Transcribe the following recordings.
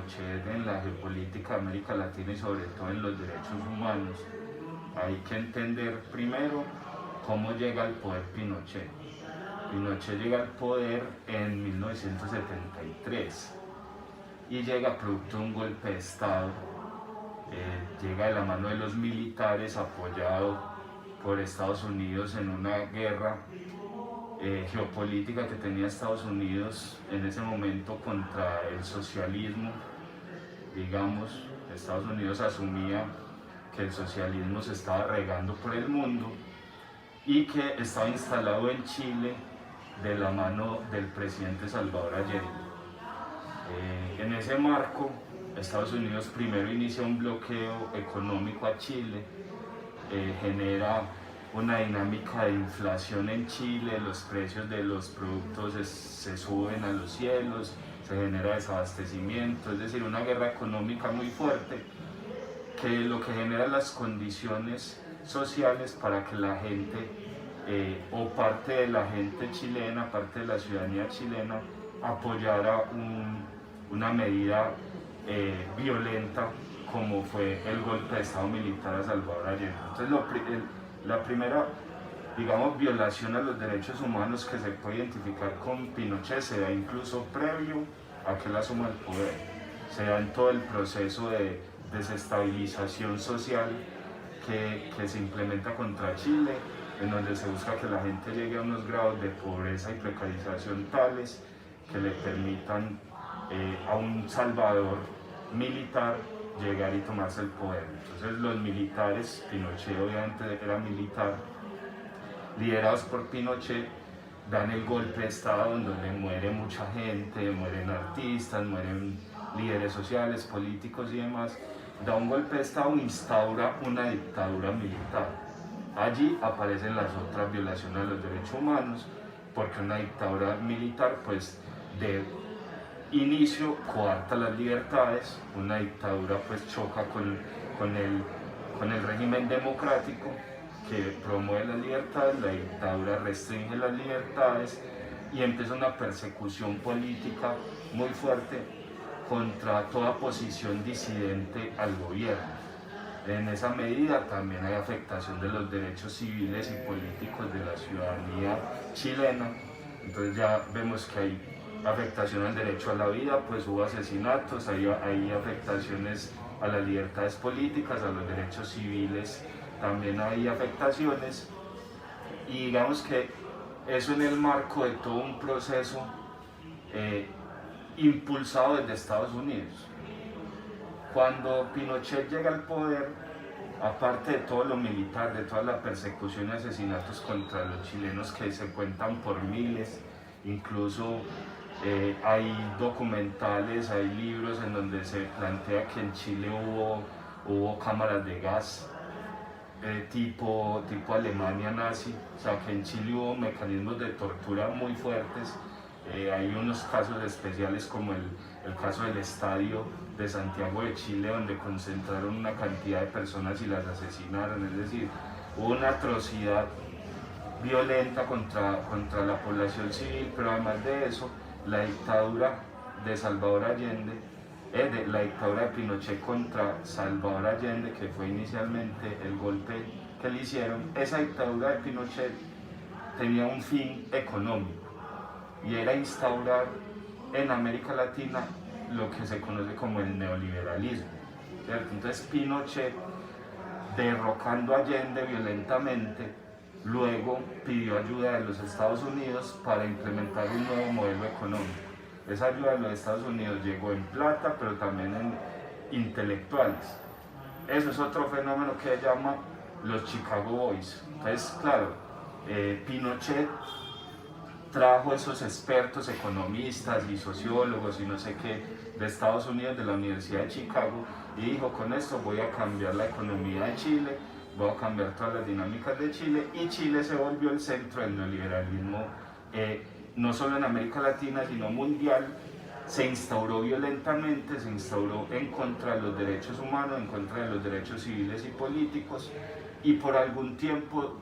Pinochet en la geopolítica de América Latina y sobre todo en los derechos humanos, hay que entender primero cómo llega al poder Pinochet. Pinochet llega al poder en 1973 y llega producto de un golpe de Estado. Llega de la mano de los militares, apoyado por Estados Unidos en una guerra geopolítica que tenía Estados Unidos en ese momento contra el socialismo. Digamos, Estados Unidos asumía que el socialismo se estaba regando por el mundo y que estaba instalado en Chile de la mano del presidente Salvador Allende. En ese marco, Estados Unidos primero inicia un bloqueo económico a Chile, genera una dinámica de inflación en Chile, los precios de los productos se suben a los cielos, se genera desabastecimiento, es decir, una guerra económica muy fuerte que lo que genera las condiciones sociales para que la gente o parte de la gente chilena, parte de la ciudadanía chilena apoyara una medida violenta como fue el golpe de Estado militar a Salvador Allende. Entonces la primera, digamos, violación a los derechos humanos que se puede identificar con Pinochet se da incluso previo a que él asuma el poder, se da en todo el proceso de desestabilización social que se implementa contra Chile, en donde se busca que la gente llegue a unos grados de pobreza y precarización tales que le permitan a un salvador militar llegar y tomarse el poder. Entonces los militares, Pinochet obviamente era militar, liderados por Pinochet, dan el golpe de Estado en donde muere mucha gente, mueren artistas, mueren líderes sociales, políticos y demás. Da un golpe de Estado, instaura una dictadura militar. Allí aparecen las otras violaciones a los derechos humanos, porque una dictadura militar pues de inicio coarta las libertades, una dictadura pues choca con el régimen democrático que promueve las libertades, la dictadura restringe las libertades y empieza una persecución política muy fuerte contra toda posición disidente al gobierno. En esa medida también hay afectación de los derechos civiles y políticos de la ciudadanía chilena. Entonces ya vemos que hay afectación al derecho a la vida, pues hubo asesinatos, hay afectaciones a las libertades políticas, a los derechos civiles, también hay afectaciones. Y digamos que eso en el marco de todo un proceso impulsado desde Estados Unidos. Cuando Pinochet llega al poder, aparte de todo lo militar, de toda la persecución y asesinatos contra los chilenos que se cuentan por miles, incluso hay documentales, hay libros en donde se plantea que en Chile hubo cámaras de gas tipo Alemania nazi, o sea que en Chile hubo mecanismos de tortura muy fuertes. Hay unos casos especiales como el caso del estadio de Santiago de Chile, donde concentraron una cantidad de personas y las asesinaron, es decir, hubo una atrocidad violenta contra la población civil, pero además de eso, la dictadura de Salvador Allende, la dictadura de Pinochet contra Salvador Allende, que fue inicialmente el golpe que le hicieron, esa dictadura de Pinochet tenía un fin económico y era instaurar en América Latina lo que se conoce como el neoliberalismo, ¿cierto? Entonces Pinochet, derrocando a Allende violentamente, luego pidió ayuda de los Estados Unidos para implementar un nuevo modelo económico. Esa ayuda de los Estados Unidos llegó en plata, pero también en intelectuales. Eso es otro fenómeno que se llama los Chicago Boys. Entonces, claro, Pinochet trajo esos expertos economistas y sociólogos y no sé qué de Estados Unidos, de la Universidad de Chicago, y dijo: con esto voy a cambiar la economía de Chile, voy a cambiar todas las dinámicas de Chile, y Chile se volvió el centro del neoliberalismo, no solo en América Latina, sino mundial. Se instauró violentamente, se instauró en contra de los derechos humanos, en contra de los derechos civiles y políticos, y por algún tiempo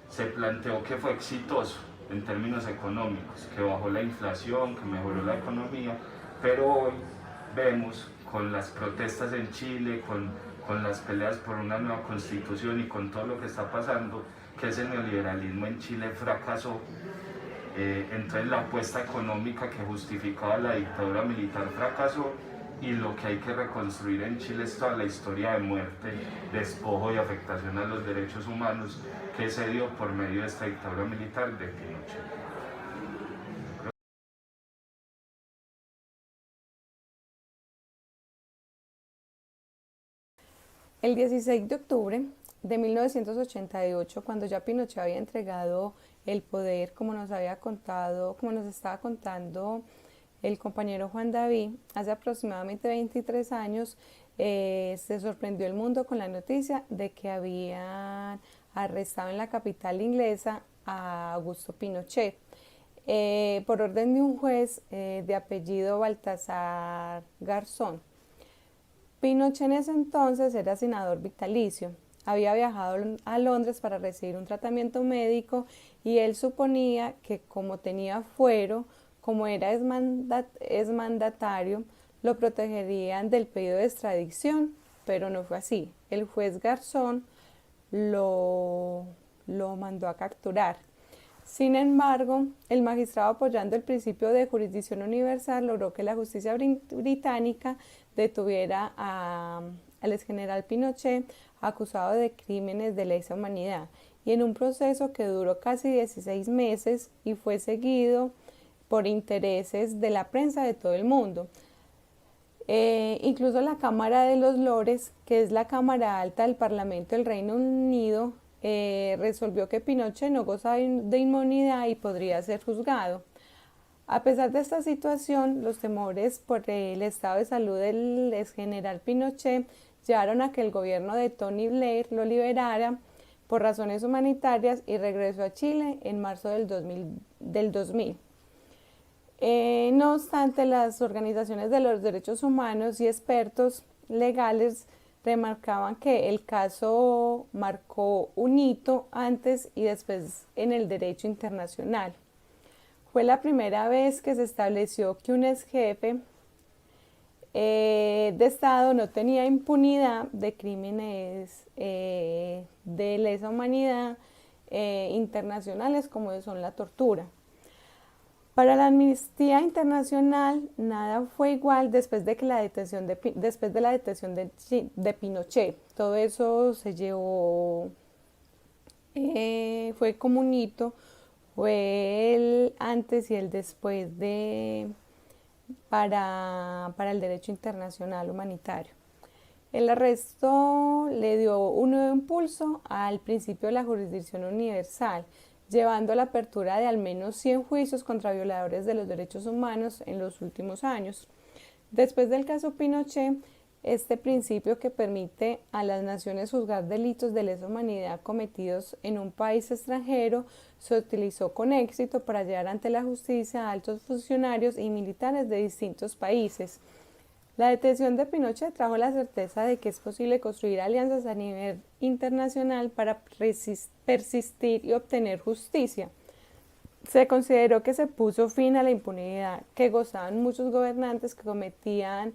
se planteó que fue exitoso en términos económicos, que bajó la inflación, que mejoró la economía, pero hoy vemos con las protestas en Chile, con las peleas por una nueva constitución y con todo lo que está pasando, que ese neoliberalismo en Chile fracasó. Entonces la apuesta económica que justificaba la dictadura militar fracasó, y lo que hay que reconstruir en Chile es toda la historia de muerte, despojo y afectación a los derechos humanos que se dio por medio de esta dictadura militar de Pinochet. El 16 de octubre de 1988, cuando ya Pinochet había entregado el poder, como nos había contado, como nos estaba contando el compañero Juan David, hace aproximadamente 23 años, se sorprendió el mundo con la noticia de que habían arrestado en la capital inglesa a Augusto Pinochet, por orden de un juez de apellido Baltasar Garzón. Pinochet en ese entonces era senador vitalicio. Había viajado a Londres para recibir un tratamiento médico y él suponía que como tenía fuero, como era exmandatario, lo protegerían del pedido de extradición, pero no fue así. El juez Garzón lo, lo mandó a capturar. Sin embargo, el magistrado, apoyando el principio de jurisdicción universal, logró que la justicia británica detuviera al exgeneral Pinochet, acusado de crímenes de lesa humanidad, y en un proceso que duró casi 16 meses y fue seguido por intereses de la prensa de todo el mundo. Incluso la Cámara de los Lores, que es la Cámara Alta del Parlamento del Reino Unido, resolvió que Pinochet no gozaba de inmunidad y podría ser juzgado. A pesar de esta situación, los temores por el estado de salud del exgeneral Pinochet llevaron a que el gobierno de Tony Blair lo liberara por razones humanitarias y regresó a Chile en marzo del 2000. No obstante, las organizaciones de los derechos humanos y expertos legales remarcaban que el caso marcó un hito antes y después en el derecho internacional. Fue la primera vez que se estableció que un ex jefe de Estado no tenía impunidad de crímenes de lesa humanidad internacionales como son la tortura. Para la Amnistía Internacional nada fue igual después de la detención de Pinochet. Todo eso se llevó, fue como un hito, fue el antes y el después para el derecho internacional humanitario. El arresto le dio un nuevo impulso al principio de la jurisdicción universal, llevando a la apertura de al menos 100 juicios contra violadores de los derechos humanos en los últimos años. Después del caso Pinochet, este principio que permite a las naciones juzgar delitos de lesa humanidad cometidos en un país extranjero se utilizó con éxito para llevar ante la justicia a altos funcionarios y militares de distintos países. La detención de Pinochet trajo la certeza de que es posible construir alianzas a nivel internacional para persistir y obtener justicia. Se consideró que se puso fin a la impunidad que gozaban muchos gobernantes que cometían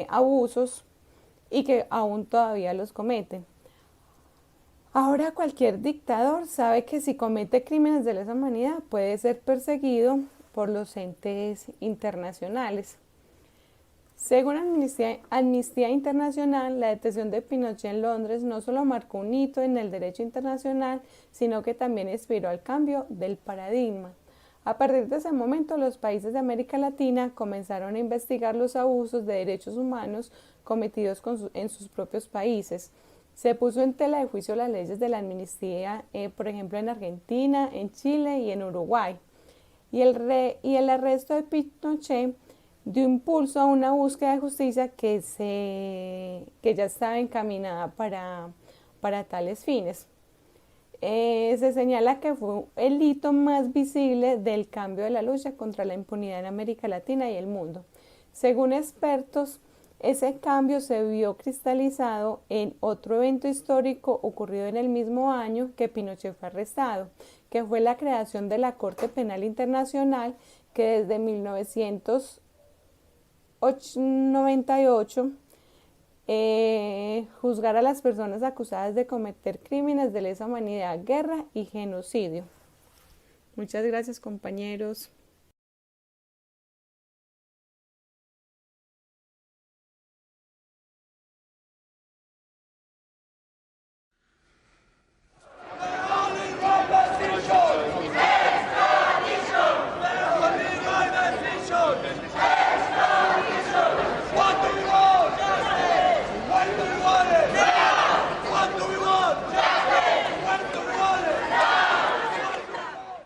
abusos y que aún todavía los cometen. Ahora cualquier dictador sabe que si comete crímenes de lesa humanidad puede ser perseguido por los entes internacionales. Según Amnistía Internacional, la detención de Pinochet en Londres no solo marcó un hito en el derecho internacional, sino que también inspiró al cambio del paradigma. A partir de ese momento, los países de América Latina comenzaron a investigar los abusos de derechos humanos cometidos en sus propios países. Se puso en tela de juicio las leyes de la amnistía, por ejemplo, en Argentina, en Chile y en Uruguay. Y el arresto de Pinochet dio impulso a una búsqueda de justicia que ya estaba encaminada para tales fines. Se señala que fue el hito más visible del cambio de la lucha contra la impunidad en América Latina y el mundo. Según expertos, ese cambio se vio cristalizado en otro evento histórico ocurrido en el mismo año que Pinochet fue arrestado, que fue la creación de la Corte Penal Internacional, que desde 1900 1998, juzgar a las personas acusadas de cometer crímenes de lesa humanidad, guerra y genocidio. Muchas gracias, compañeros.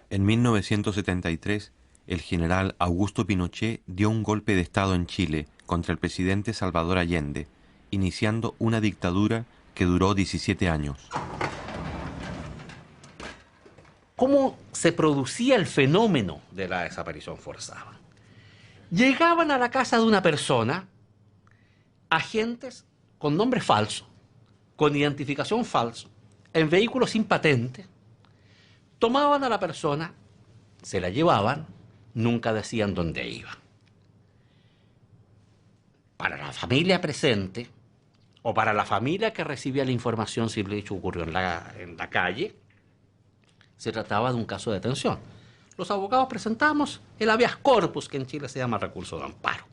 En 1973, el general Augusto Pinochet dio un golpe de Estado en Chile contra el presidente Salvador Allende, iniciando una dictadura que duró 17 años. ¿Cómo se producía el fenómeno de la desaparición forzada? Llegaban a la casa de una persona agentes con nombre falso, con identificación falso, en vehículos sin patente, tomaban a la persona, se la llevaban, nunca decían dónde iba. Para la familia presente, o para la familia que recibía la información si el hecho ocurrió en la calle, se trataba de un caso de detención. Los abogados presentamos el habeas corpus, que en Chile se llama recurso de amparo.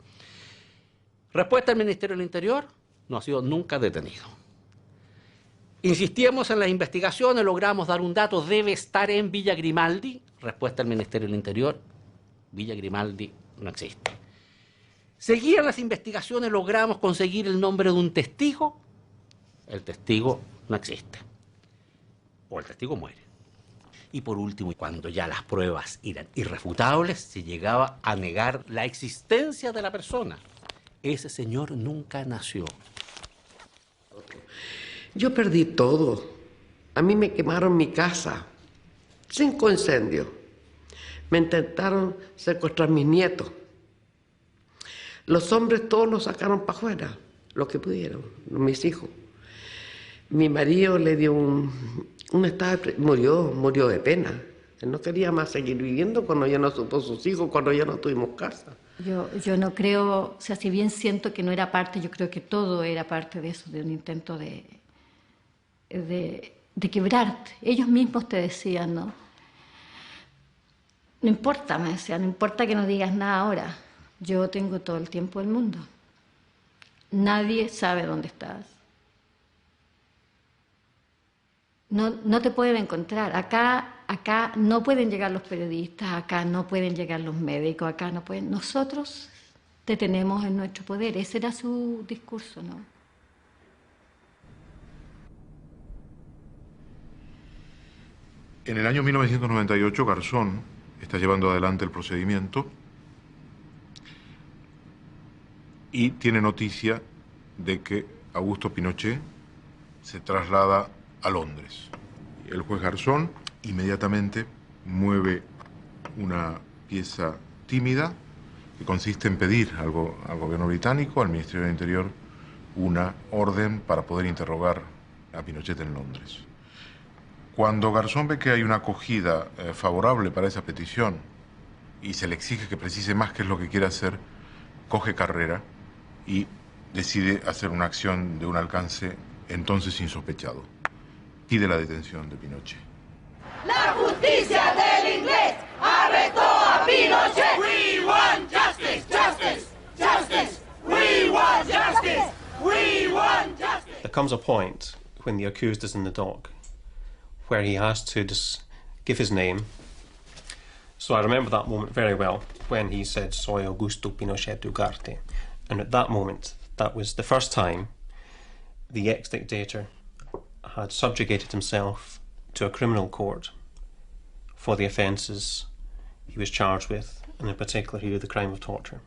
Respuesta del Ministerio del Interior: no ha sido nunca detenido. Insistíamos en las investigaciones, logramos dar un dato: debe estar en Villa Grimaldi. Respuesta del Ministerio del Interior: Villa Grimaldi no existe. Seguían las investigaciones, logramos conseguir el nombre de un testigo. El testigo no existe. O el testigo muere. Y por último, cuando ya las pruebas eran irrefutables, se llegaba a negar la existencia de la persona. Ese señor nunca nació. Yo perdí todo. A mí me quemaron mi casa. 5 incendios. Me intentaron secuestrar mis nietos. Los hombres todos los sacaron para afuera, lo que pudieron, mis hijos. Mi marido le dio murió de pena. Él no quería más seguir viviendo cuando ya no supo sus hijos, cuando ya no tuvimos casa. Yo no creo, o sea, si bien siento que no era parte, yo creo que todo era parte de eso, de un intento de quebrarte. Ellos mismos te decían, ¿no? No importa, me decían, no importa que no digas nada ahora. Yo tengo todo el tiempo del mundo. Nadie sabe dónde estás. No te pueden encontrar. Acá no pueden llegar los periodistas, acá no pueden llegar los médicos, acá no pueden. Nosotros te tenemos en nuestro poder. Ese era su discurso, ¿no? En el año 1998, Garzón está llevando adelante el procedimiento y tiene noticia de que Augusto Pinochet se traslada a Londres. El juez Garzón inmediatamente mueve una pieza tímida que consiste en pedir al gobierno británico, al Ministerio del Interior, una orden para poder interrogar a Pinochet en Londres. Cuando Garzón ve que hay una acogida favorable para esa petición y se le exige que precise más qué es lo que quiere hacer, coge carrera y decide hacer una acción de un alcance entonces insospechado. Pide la detención de Pinochet. La justicia del inglés arrestó a Pinochet. We want justice, justice, justice. We want justice. We want justice. There comes a point when the accused is in the dock where he has to give his name. So I remember that moment very well when he said, "Soy Augusto Pinochet Ugarte." And at that moment, that was the first time the ex-dictator had subjugated himself to a criminal court for the offences he was charged with, and in particular here the crime of torture.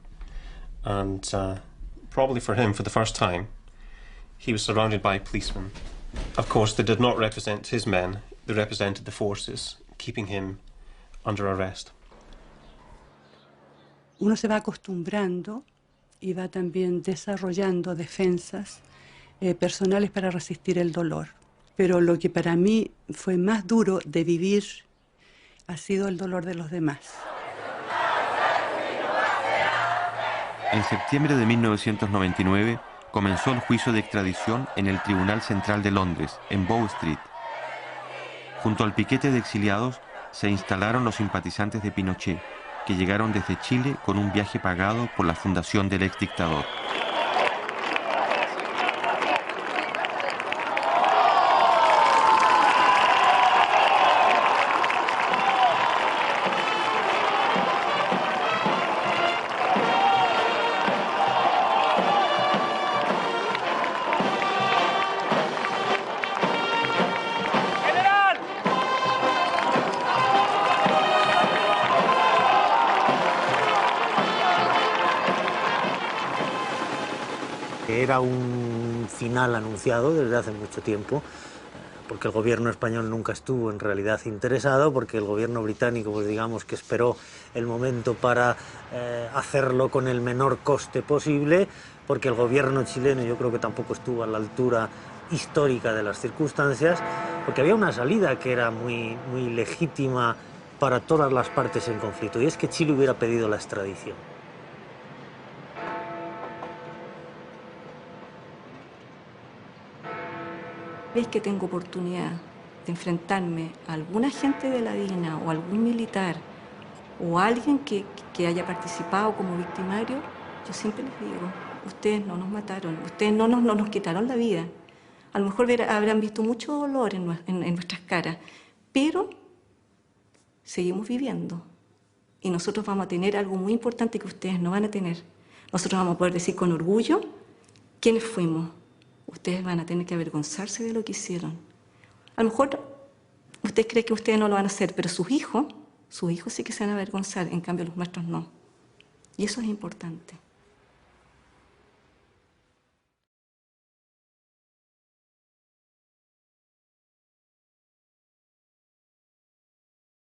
And probably for him, for the first time, he was surrounded by policemen. Of course, they did not represent his men, they represented the forces keeping him under arrest. Uno se va acostumbrando y va también desarrollando defensas personales para resistir el dolor. Pero lo que para mí fue más duro de vivir ha sido el dolor de los demás. En septiembre de 1999 comenzó el juicio de extradición en el Tribunal Central de Londres, en Bow Street. Junto al piquete de exiliados se instalaron los simpatizantes de Pinochet, que llegaron desde Chile con un viaje pagado por la fundación del exdictador. Era un final anunciado desde hace mucho tiempo, porque el gobierno español nunca estuvo en realidad interesado, porque el gobierno británico, pues digamos que esperó el momento para hacerlo con el menor coste posible, porque el gobierno chileno yo creo que tampoco estuvo a la altura histórica de las circunstancias, porque había una salida que era muy legítima para todas las partes en conflicto, y es que Chile hubiera pedido la extradición. Vez que tengo oportunidad de enfrentarme a alguna agente de la DINA o algún militar o alguien que haya participado como victimario, yo siempre les digo, ustedes no nos mataron, ustedes no nos quitaron la vida. A lo mejor habrán visto mucho dolor en nuestras caras, pero seguimos viviendo y nosotros vamos a tener algo muy importante que ustedes no van a tener. Nosotros vamos a poder decir con orgullo quiénes fuimos. Ustedes van a tener que avergonzarse de lo que hicieron. A lo mejor usted cree que ustedes no lo van a hacer, pero sus hijos sí que se van a avergonzar, en cambio los nuestros no. Y eso es importante.